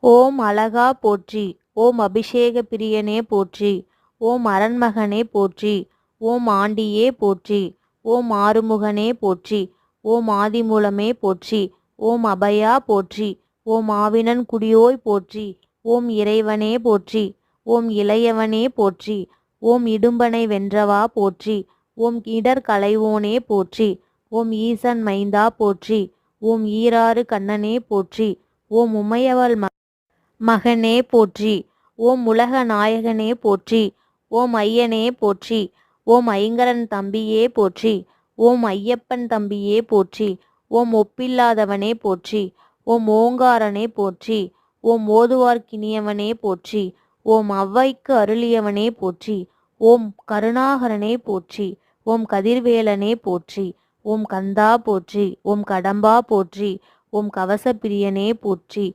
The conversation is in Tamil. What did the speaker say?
ஓம் அழகா போற்றி. ஓம் அபிஷேக பிரியனே போற்றி. ஓம் அரண்மகனே போற்றி. ஓம் ஆண்டியே போற்றி. ஓம் ஆறுமுகனே போற்றி. ஓம் ஆதிமூலமே போற்றி. ஓம் அபயா போற்றி. ஓம் ஆவினன் குடியோய் போற்றி. ஓம் இறைவனே போற்றி. ஓம் இளையவனே போற்றி. ஓம் இடும்பனை வென்றவா போற்றி. ஓம் இடர் களைவோனே போற்றி. ஓம் ஈசன் மைந்தா போற்றி. ஓம் ஈராறு கண்ணனே போற்றி. ஓம் உமையவள் மகனே போற்றி. ஓம் உலக நாயகனே போற்றி. ஓம் ஐயனே போற்றி. ஓம் ஐங்கரன் தம்பியே போற்றி. ஓம் ஐயப்பன் தம்பியே போற்றி. ஓம் ஒப்பில்லாதவனே போற்றி. ஓம் ஓங்காரனே போற்றி. ஓம் ஓதுவார்க்கினியவனே போற்றி. ஓம் ஒளவைக்கு அருளியவனே போற்றி. ஓம் கருணாகரனே போற்றி. ஓம் கதிர்வேலனே போற்றி. ஓம் கந்தா போற்றி. ஓம் கடம்பா போற்றி. ஓம் கவசப்பிரியனே போற்றி.